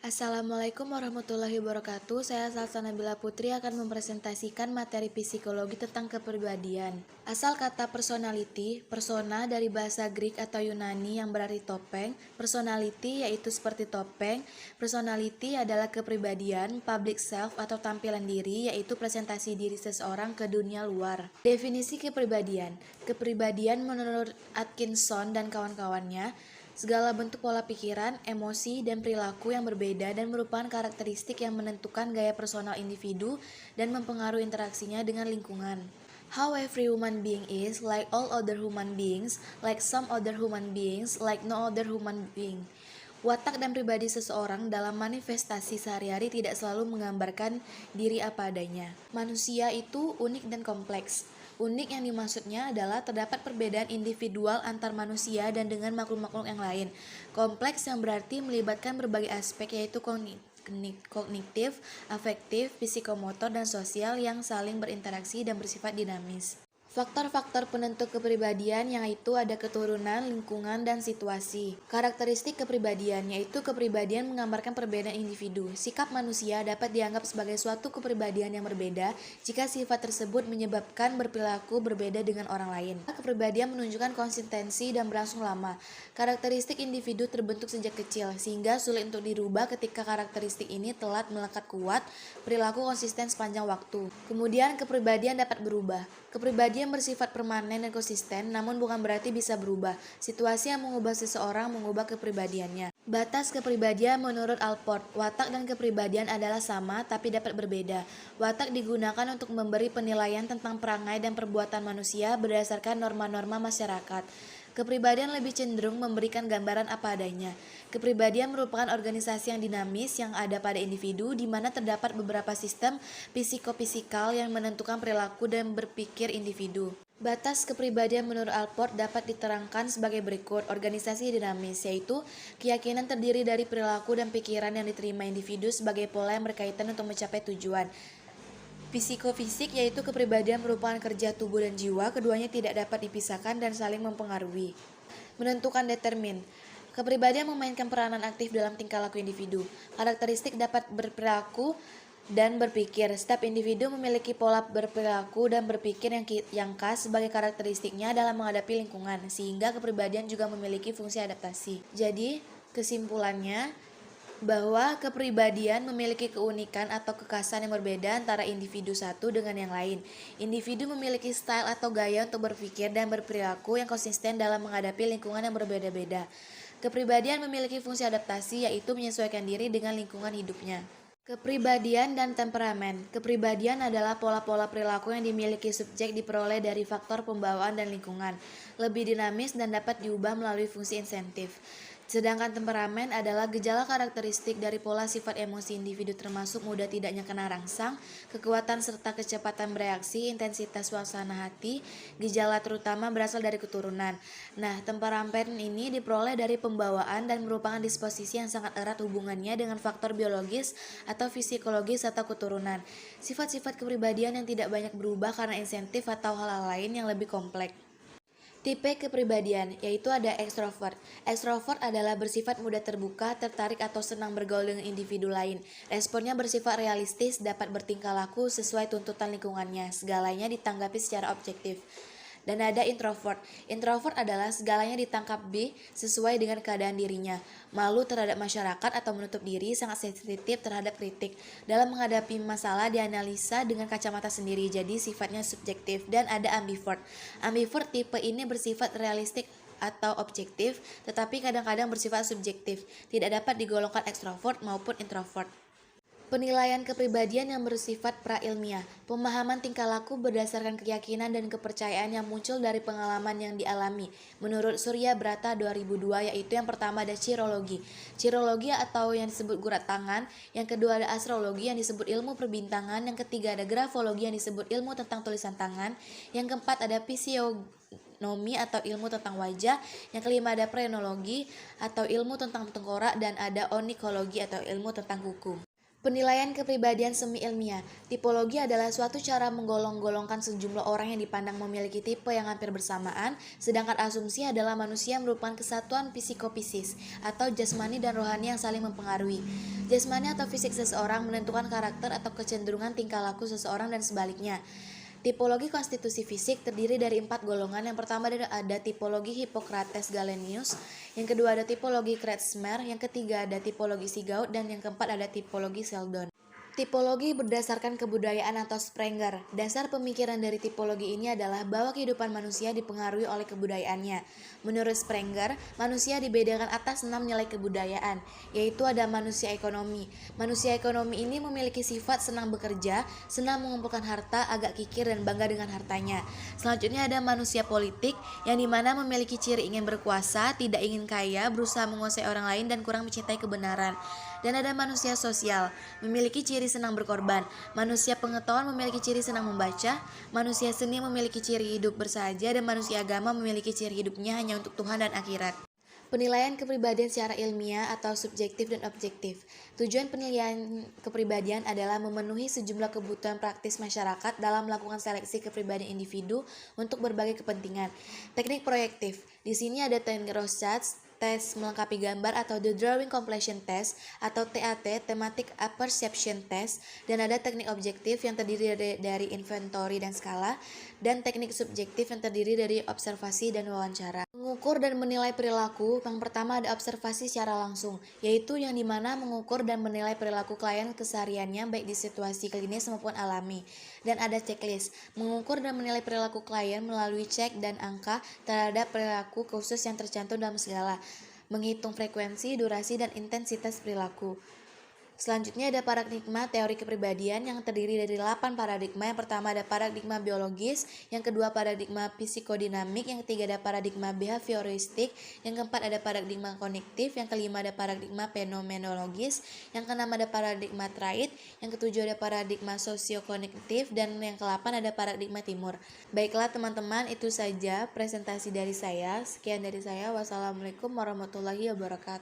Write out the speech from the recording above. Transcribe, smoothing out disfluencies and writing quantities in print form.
Assalamualaikum warahmatullahi wabarakatuh. Saya Salsa Nabila Putri akan mempresentasikan materi psikologi tentang kepribadian. Asal kata personality, persona dari bahasa Greek atau Yunani yang berarti topeng. Personality yaitu seperti topeng. Personality adalah kepribadian, public self atau tampilan diri, yaitu presentasi diri seseorang ke dunia luar. Definisi kepribadian. Kepribadian menurut Atkinson dan kawan-kawannya segala bentuk pola pikiran, emosi, dan perilaku yang berbeda dan merupakan karakteristik yang menentukan gaya personal individu dan mempengaruhi interaksinya dengan lingkungan. How every human being is, like all other human beings, like some other human beings, like no other human being. Watak dan pribadi seseorang dalam manifestasi sehari-hari tidak selalu menggambarkan diri apa adanya. Manusia itu unik dan kompleks. Unik yang dimaksudnya adalah terdapat perbedaan individual antar manusia dan dengan makhluk-makhluk yang lain. Kompleks yang berarti melibatkan berbagai aspek yaitu kognitif, afektif, psikomotor, dan sosial yang saling berinteraksi dan bersifat dinamis. Faktor-faktor penentu kepribadian yaitu ada keturunan, lingkungan, dan situasi. Karakteristik kepribadian yaitu kepribadian menggambarkan perbedaan individu. Sikap manusia dapat dianggap sebagai suatu kepribadian yang berbeda jika sifat tersebut menyebabkan berperilaku berbeda dengan orang lain. Kepribadian menunjukkan konsistensi dan berlangsung lama. Karakteristik individu terbentuk sejak kecil sehingga sulit untuk dirubah ketika karakteristik ini telat melekat kuat, perilaku konsisten sepanjang waktu. Kemudian kepribadian dapat berubah. Kepribadian bersifat permanen dan konsisten, namun bukan berarti bisa berubah. Situasi yang mengubah seseorang mengubah kepribadiannya. Batas kepribadian menurut Allport, watak dan kepribadian adalah sama tapi dapat berbeda. Watak digunakan untuk memberi penilaian tentang perangai dan perbuatan manusia berdasarkan norma-norma masyarakat. Kepribadian lebih cenderung memberikan gambaran apa adanya. Kepribadian merupakan organisasi yang dinamis yang ada pada individu di mana terdapat beberapa sistem psikofisikal yang menentukan perilaku dan berpikir individu. Batas kepribadian menurut Allport dapat diterangkan sebagai berikut. Organisasi dinamis yaitu keyakinan terdiri dari perilaku dan pikiran yang diterima individu sebagai pola yang berkaitan untuk mencapai tujuan. Psikofisik yaitu kepribadian merupakan kerja tubuh dan jiwa, keduanya tidak dapat dipisahkan dan saling mempengaruhi. Menentukan determin. Kepribadian memainkan peranan aktif dalam tingkah laku individu. Karakteristik dapat berperilaku dan berpikir. Setiap individu memiliki pola berperilaku dan berpikir yang khas sebagai karakteristiknya dalam menghadapi lingkungan, sehingga kepribadian juga memiliki fungsi adaptasi. Jadi, kesimpulannya bahwa kepribadian memiliki keunikan atau kekhasan yang berbeda antara individu satu dengan yang lain. Individu memiliki style atau gaya untuk berpikir dan berperilaku yang konsisten dalam menghadapi lingkungan yang berbeda-beda. Kepribadian memiliki fungsi adaptasi yaitu menyesuaikan diri dengan lingkungan hidupnya. Kepribadian dan temperamen. Kepribadian adalah pola-pola perilaku yang dimiliki subjek diperoleh dari faktor pembawaan dan lingkungan. Lebih dinamis dan dapat diubah melalui fungsi insentif. Sedangkan temperamen adalah gejala karakteristik dari pola sifat emosi individu termasuk mudah tidaknya kena rangsang, kekuatan serta kecepatan bereaksi, intensitas suasana hati. Gejala terutama berasal dari keturunan. Nah, temperamen ini diperoleh dari pembawaan dan merupakan disposisi yang sangat erat hubungannya dengan faktor biologis atau psikologis atau keturunan. Sifat-sifat kepribadian yang tidak banyak berubah karena insentif atau hal-hal lain yang lebih kompleks. Tipe kepribadian, yaitu ada ekstrovert. Ekstrovert adalah bersifat mudah terbuka, tertarik atau senang bergaul dengan individu lain. Responnya bersifat realistis, dapat bertingkah laku sesuai tuntutan lingkungannya. Segalanya ditanggapi secara objektif. Dan ada introvert. Introvert adalah segalanya ditangkap sesuai dengan keadaan dirinya. Malu terhadap masyarakat atau menutup diri, sangat sensitif terhadap kritik. Dalam menghadapi masalah dianalisa dengan kacamata sendiri, jadi sifatnya subjektif. Dan ada ambivert. Ambivert tipe ini bersifat realistik atau objektif, tetapi kadang-kadang bersifat subjektif. Tidak dapat digolongkan ekstrovert maupun introvert. Penilaian kepribadian yang bersifat prailmiah. Pemahaman tingkah laku berdasarkan keyakinan dan kepercayaan yang muncul dari pengalaman yang dialami. Menurut Surya Brata 2002, yaitu yang pertama ada cirologi. Cirologi atau yang disebut gurat tangan, yang kedua ada astrologi yang disebut ilmu perbintangan, yang ketiga ada grafologi yang disebut ilmu tentang tulisan tangan, yang keempat ada fisiognomi atau ilmu tentang wajah, yang kelima ada frenologi atau ilmu tentang tengkorak, dan ada onikologi atau ilmu tentang kuku. Penilaian kepribadian semi ilmiah. Tipologi adalah suatu cara menggolong-golongkan sejumlah orang yang dipandang memiliki tipe yang hampir bersamaan, sedangkan asumsi adalah manusia merupakan kesatuan psikofisis atau jasmani dan rohani yang saling mempengaruhi. Jasmani atau fisik seseorang menentukan karakter atau kecenderungan tingkah laku seseorang dan sebaliknya. Tipologi konstitusi fisik terdiri dari 4 golongan. Yang pertama ada tipologi Hippocrates Galenius, yang kedua ada tipologi Kretschmer, yang ketiga ada tipologi Sigaud, dan yang keempat ada tipologi Seldon. Tipologi berdasarkan kebudayaan atau Sprenger. Dasar pemikiran dari tipologi ini adalah bahwa kehidupan manusia dipengaruhi oleh kebudayaannya. Menurut Sprenger, manusia dibedakan atas 6 nilai kebudayaan, yaitu ada manusia ekonomi. Manusia ekonomi ini memiliki sifat senang bekerja, senang mengumpulkan harta, agak kikir dan bangga dengan hartanya. Selanjutnya ada manusia politik, yang dimana memiliki ciri ingin berkuasa, tidak ingin kaya, berusaha menguasai orang lain, dan kurang mencintai kebenaran. Dan ada manusia sosial, memiliki ciri senang berkorban. Manusia pengetahuan memiliki ciri senang membaca. Manusia seni memiliki ciri hidup bersahaja, dan manusia agama memiliki ciri hidupnya hanya untuk Tuhan dan akhirat. Penilaian kepribadian secara ilmiah atau subjektif dan objektif. Tujuan penilaian kepribadian adalah memenuhi sejumlah kebutuhan praktis masyarakat dalam melakukan seleksi kepribadian individu untuk berbagai kepentingan. Teknik proyektif. Di sini ada teknik Rorschach, tes melengkapi gambar atau The Drawing Completion Test atau TAT, Thematic Apperception Test, dan ada teknik objektif yang terdiri dari inventory dan skala, dan teknik subjektif yang terdiri dari observasi dan wawancara. Mengukur dan menilai perilaku. Yang pertama ada observasi secara langsung, yaitu yang dimana mengukur dan menilai perilaku klien kesehariannya baik di situasi klinis maupun alami. Dan ada checklist, mengukur dan menilai perilaku klien melalui cek dan angka terhadap perilaku khusus yang tercantum dalam skala, menghitung frekuensi, durasi, dan intensitas perilaku. Selanjutnya ada paradigma teori kepribadian yang terdiri dari 8 paradigma. Yang pertama ada paradigma biologis, yang kedua paradigma psikodinamik, yang ketiga ada paradigma behavioristik, yang keempat ada paradigma kognitif, yang kelima ada paradigma fenomenologis, yang keenam ada paradigma trait, yang ketujuh ada paradigma sosiokognitif, dan yang ke-8 ada paradigma timur. Baiklah teman-teman, itu saja presentasi dari saya. Sekian dari saya. Wassalamualaikum warahmatullahi wabarakatuh.